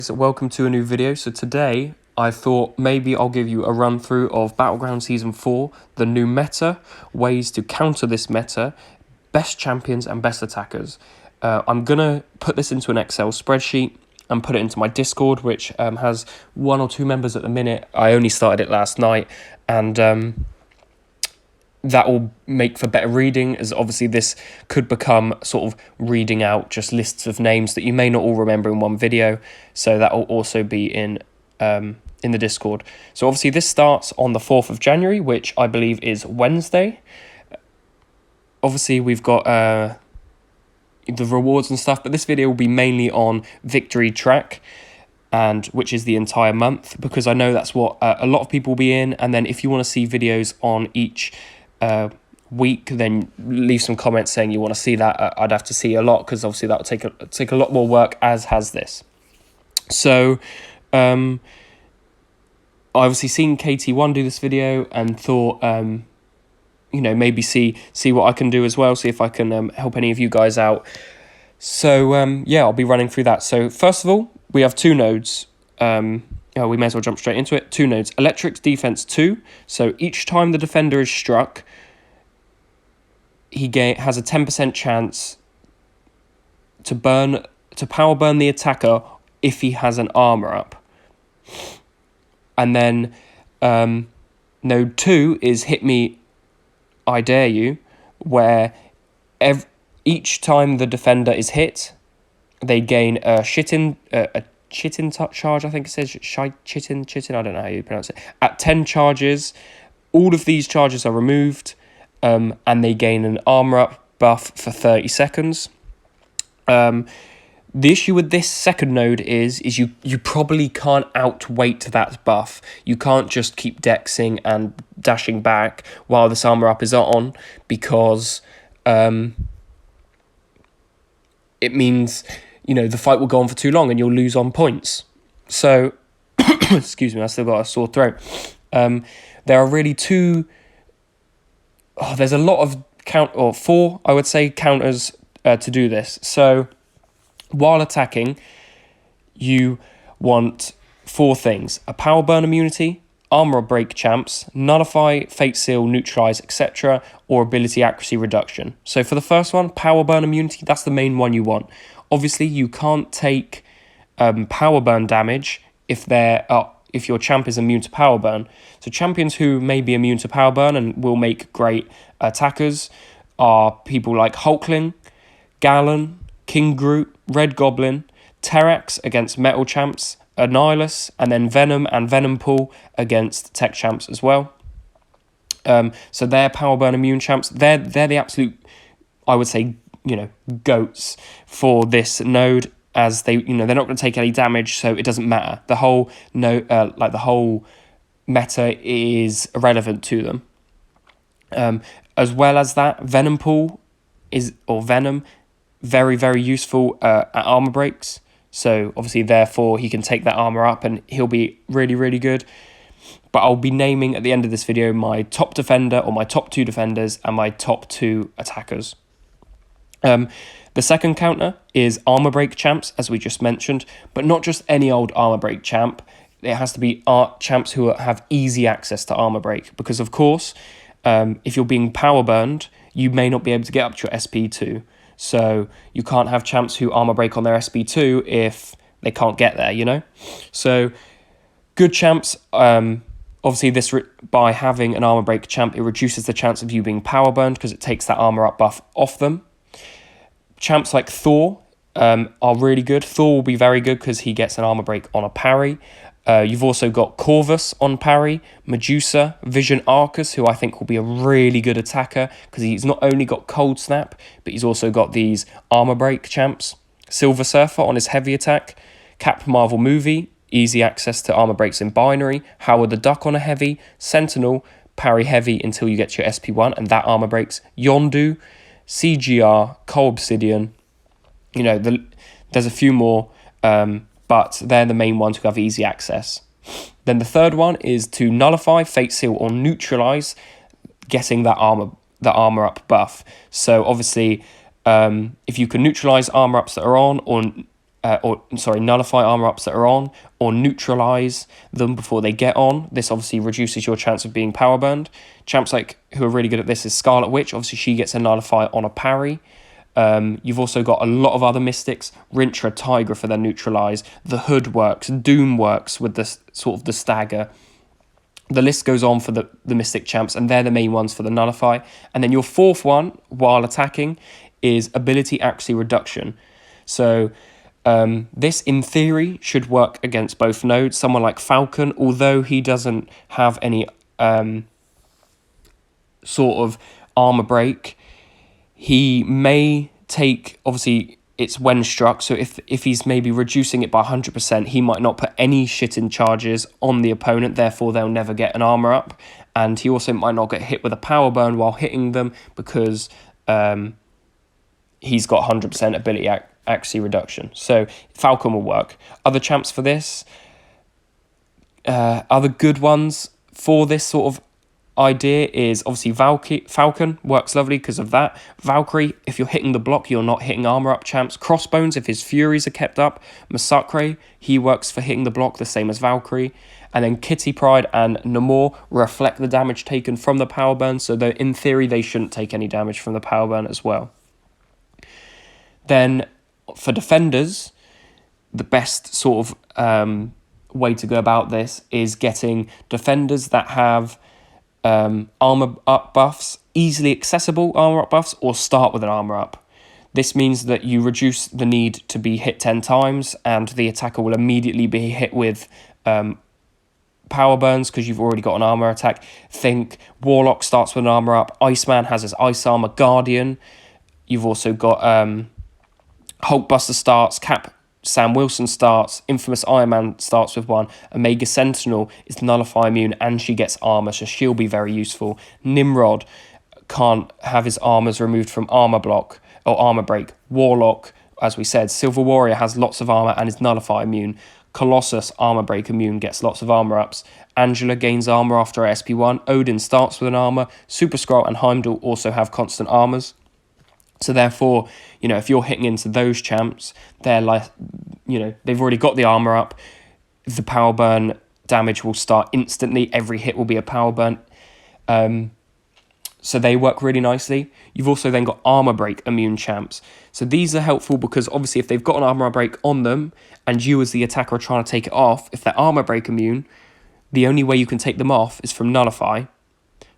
So welcome to a new video. So today I thought maybe I'll give you a run through of Battlegrounds Season 4, the new meta, ways to counter this meta, best champions and best attackers. I'm going to put this into an Excel spreadsheet and put it into my Discord, which has 1 or 2 members at the minute. I only started it last night, and that will make for better reading, as obviously this could become sort of reading out just lists of names that you may not all remember in one video. So that will also be in the Discord. So obviously this starts on the 4th of January, which I believe is Wednesday. Obviously we've got the rewards and stuff, but this video will be mainly on Victory Track, and which is the entire month, because I know that's what a lot of people will be in. And then if you want to see videos on each week, then leave some comments saying you want to see that. I'd have to see a lot, because obviously that would take a lot more work, as has this. So I obviously seen KT1 do this video and thought maybe see what I can do as well, see if I can help any of you guys out. So yeah, I'll be running through that. So first of all, we have 2 nodes. We may as well jump straight into it. 2 nodes. Electric's defense 2. So each time the defender is struck, he has a 10% chance to power burn the attacker if he has an armor up. And then node 2 is Hit Me, I Dare You, where each time the defender is hit, they gain a chitin charge, I think it says chitin, I don't know how you pronounce it. At 10 charges, all of these charges are removed, and they gain an armor up buff for 30 seconds. The issue with this second node is you probably can't outweight that buff. You can't just keep dexing and dashing back while this armor up is on, because it means the fight will go on for too long and you'll lose on points. So, excuse me, I still got a sore throat. There are really there's a lot of 4, I would say, counters to do this. So, while attacking, you want 4 things: a power burn immunity, armor break champs, nullify, fate seal, neutralize, etc., or ability accuracy reduction. So for the first one, power burn immunity, that's the main one you want. Obviously, you can't take power burn damage if your champ is immune to power burn. So champions who may be immune to power burn and will make great attackers are people like Hulkling, Gallon, King Groot, Red Goblin, Terrax against metal champs, Annihilus, and then Venom and Venom Pool against tech champs as well. So they're power burn immune champs. They're the absolute, I would say, goats for this node, as they're not going to take any damage, so it doesn't matter. The whole the whole meta is irrelevant to them. As well as that, Venom Pool Venom, very, very useful at armor breaks. So obviously, therefore, he can take that armor up and he'll be really, really good. But I'll be naming at the end of this video my top defender, or my top 2 defenders, and my top 2 attackers. The second counter is armor break champs, as we just mentioned, but not just any old armor break champ. It has to be champs who have easy access to armor break, because of course, if you're being power burned, you may not be able to get up to your SP2. So you can't have champs who armor break on their SP2 if they can't get there, So good champs, obviously by having an armor break champ, it reduces the chance of you being power burned, because it takes that armor up buff off them. Champs like Thor are really good. Thor will be very good because he gets an armor break on a parry. You've also got Corvus on parry, Medusa, Vision Arcus, who I think will be a really good attacker, because he's not only got Cold Snap, but he's also got these armor break champs. Silver Surfer on his heavy attack, Cap Marvel Movie, easy access to armor breaks in binary, Howard the Duck on a heavy, Sentinel, parry heavy until you get to your SP1, and that armor breaks. Yondu, CGR, Coal Obsidian, there's a few more, but they're the main ones who have easy access. Then the third one is to nullify, fate seal, or neutralize, getting that armor up buff. So obviously, if you can neutralize armor ups that are on, nullify armor ups that are on, or neutralize them before they get on. This obviously reduces your chance of being power burned. Champs like who are really good at this is Scarlet Witch. Obviously, she gets a nullify on a parry. You've also got a lot of other mystics. Rintrah, Tigra for their neutralize. The Hood works. Doom works with the sort of the stagger. The list goes on for the mystic champs, and they're the main ones for the nullify. And then your fourth one, while attacking, is ability accuracy reduction. So this, in theory, should work against both nodes. Someone like Falcon, although he doesn't have any sort of armor break, he may take, obviously, it's when struck, so if he's maybe reducing it by 100%, he might not put any shit-in charges on the opponent, therefore they'll never get an armor up, and he also might not get hit with a power burn while hitting them, because he's got 100% ability accuracy reduction. So Falcon will work. Other champs for this, other good ones for this sort of idea is obviously Falcon works lovely because of that. Valkyrie, if you're hitting the block, you're not hitting armor up champs. Crossbones, if his furies are kept up. Masacre, he works for hitting the block the same as Valkyrie. And then Kitty Pryde and Namor reflect the damage taken from the power burn, so that in theory they shouldn't take any damage from the power burn as well. Then for defenders, the best sort of way to go about this is getting defenders that have armor up buffs, easily accessible armor up buffs, or start with an armor up. This means that you reduce the need to be hit 10 times, and the attacker will immediately be hit with power burns because you've already got an armor attack. Think Warlock starts with an armor up, Iceman has his ice armor, Guardian. You've also got Hulkbuster starts, Cap Sam Wilson starts, Infamous Iron Man starts with one, Omega Sentinel is nullify immune and she gets armor, so she'll be very useful. Nimrod can't have his armors removed from armor block or armor break. Warlock, as we said, Silver Warrior has lots of armor and is nullify immune. Colossus, armor break immune, gets lots of armor ups. Angela gains armor after SP1. Odin starts with an armor. Super Skrull and Heimdall also have constant armors. So therefore, if you're hitting into those champs, they're like, they've already got the armor up. The power burn damage will start instantly. Every hit will be a power burn. So they work really nicely. You've also then got armor break immune champs. So these are helpful because obviously if they've got an armor break on them and you as the attacker are trying to take it off, if they're armor break immune, the only way you can take them off is from nullify.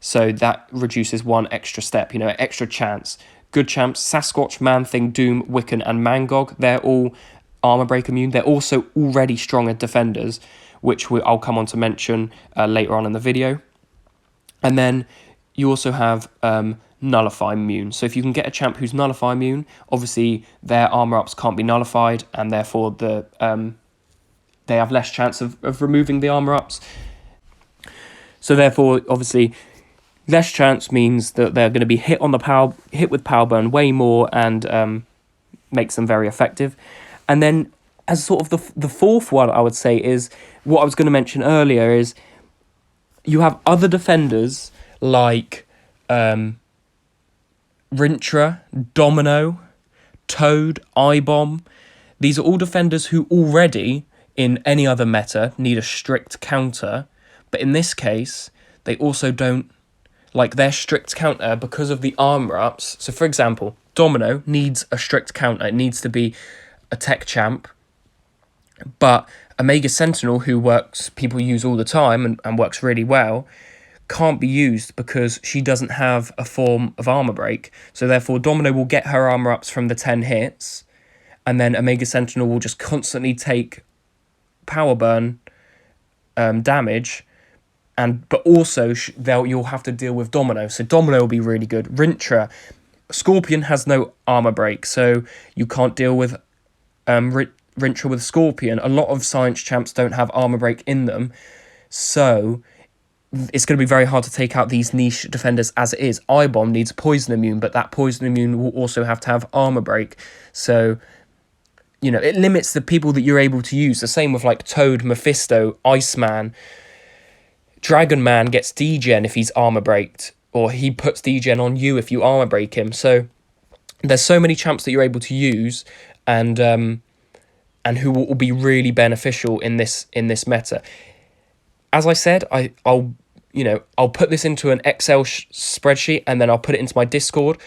So that reduces one extra step, extra chance. Good champs, Sasquatch, Man-Thing, Doom, Wiccan, and Mangog, they're all armor break immune. They're also already stronger defenders, which I'll come on to mention later on in the video. And then you also have nullify immune. So if you can get a champ who's nullify immune, obviously their armor ups can't be nullified, and therefore they have less chance of removing the armor ups. So therefore, obviously, less chance means that they're going to be hit with power burn way more, and makes them very effective. And then as sort of the fourth one, I would say, is what I was going to mention earlier, is you have other defenders like Rintrah, Domino, Toad, Eye-Bomb. These are all defenders who already, in any other meta, need a strict counter, but in this case, they also don't like their strict counter because of the armor ups. So for example, Domino needs a strict counter. It needs to be a tech champ, but Omega Sentinel, who people use all the time and works really well, can't be used because she doesn't have a form of armor break. So therefore Domino will get her armor ups from the 10 hits, and then Omega Sentinel will just constantly take power burn damage, but also you'll have to deal with Domino. So Domino will be really good. Rintrah, Scorpion has no armor break, so you can't deal with Rintrah with Scorpion. A lot of science champs don't have armor break in them, so it's going to be very hard to take out these niche defenders as it is. Eye-Bomb needs poison immune, but that poison immune will also have to have armor break. So, it limits the people that you're able to use. The same with like Toad, Mephisto, Iceman. Dragon Man gets degen if he's armor breaked, or he puts degen on you if you armor break him. So there's so many champs that you're able to use, and and who will be really beneficial in this meta. As I said, I'll put this into an Excel spreadsheet, and then I'll put it into my Discord.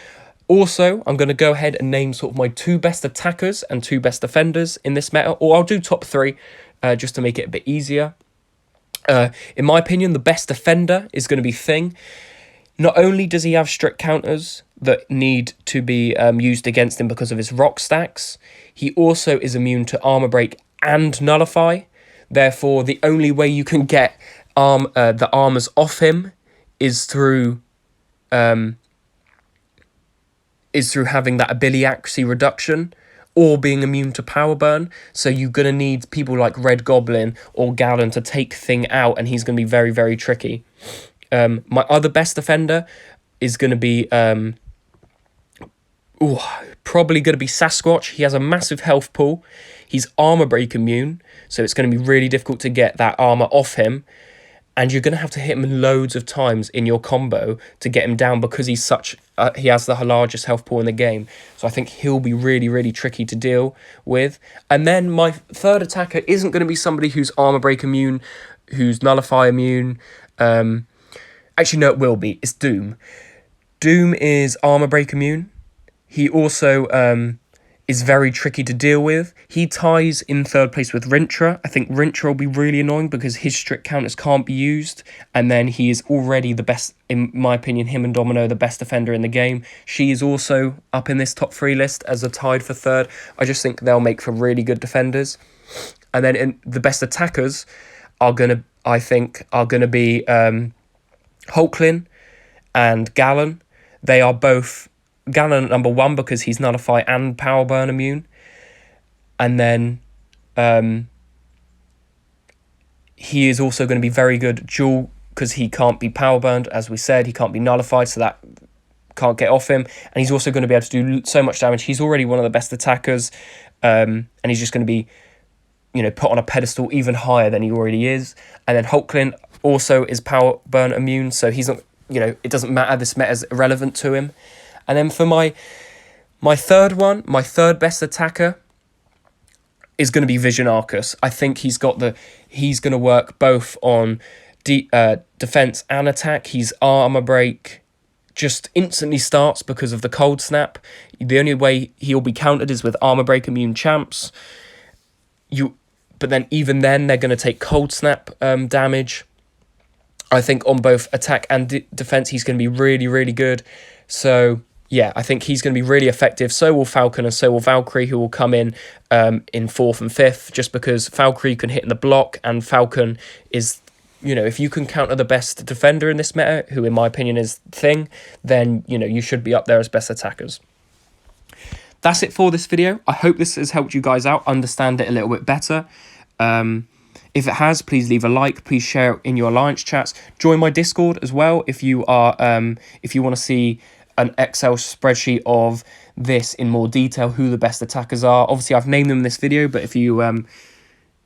Also, I'm going to go ahead and name sort of my 2 best attackers and 2 best defenders in this meta, or I'll do top 3 just to make it a bit easier. In my opinion, the best defender is going to be Thing. Not only does he have strict counters that need to be used against him because of his rock stacks, he also is immune to armor break and nullify. Therefore, the only way you can get the armors off him is through having that ability accuracy reduction, or being immune to power burn. So you're going to need people like Red Goblin or Gallon to take Thing out, and he's going to be very, very tricky. My other best defender is going to be probably going to be Sasquatch. He has a massive health pool. He's armor break immune, so it's going to be really difficult to get that armor off him. And you're going to have to hit him loads of times in your combo to get him down, because he's he has the largest health pool in the game. So I think he'll be really, really tricky to deal with. And then my third attacker isn't going to be somebody who's armor break immune, who's nullify immune. Actually, no, it will be. It's Doom. Doom is armor break immune. He also is very tricky to deal with. He ties in third place with Rintra. I think Rintra will be really annoying because his strict counters can't be used. And then he is already the best, in my opinion, him and Domino, the best defender in the game. She is also up in this top 3 list as a tied for third. I just think they'll make for really good defenders. And then the best attackers are going to be Hulklin and Gallon. They are both Gallon at number 1 because he's nullify and power burn immune, and then he is also going to be very good dual because he can't be power burned, as we said. He can't be nullified, so that can't get off him, and he's also going to be able to do so much damage. He's already one of the best attackers, and he's just going to be put on a pedestal even higher than he already is. And then Hulklin also is power burn immune, so he's not, it doesn't matter, this meta is irrelevant to him. And then for my third best attacker is going to be Vision Arcus. I think he's going to work both on defense and attack. His armor break just instantly starts because of the cold snap. The only way he'll be countered is with armor break immune champs. But then even then they're going to take cold snap damage. I think on both attack and defense he's going to be really, really good. So yeah, I think he's going to be really effective. So will Falcon and so will Valkyrie, who will come in 4th and 5th, just because Valkyrie can hit in the block, and Falcon is, if you can counter the best defender in this meta, who in my opinion is Thing, then, you should be up there as best attackers. That's it for this video. I hope this has helped you guys out, understand it a little bit better. If it has, please leave a like, please share it in your alliance chats. Join my Discord as well if you want to see an Excel spreadsheet of this in more detail, who the best attackers are. Obviously, I've named them in this video, but if you want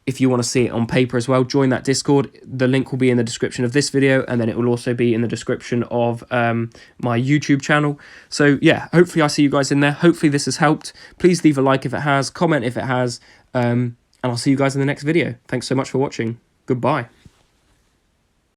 to see it on paper as well, join that Discord. The link will be in the description of this video, and then it will also be in the description of my YouTube channel. So yeah, hopefully I see you guys in there. Hopefully this has helped. Please leave a like if it has, comment if it has, and I'll see you guys in the next video. Thanks so much for watching. Goodbye.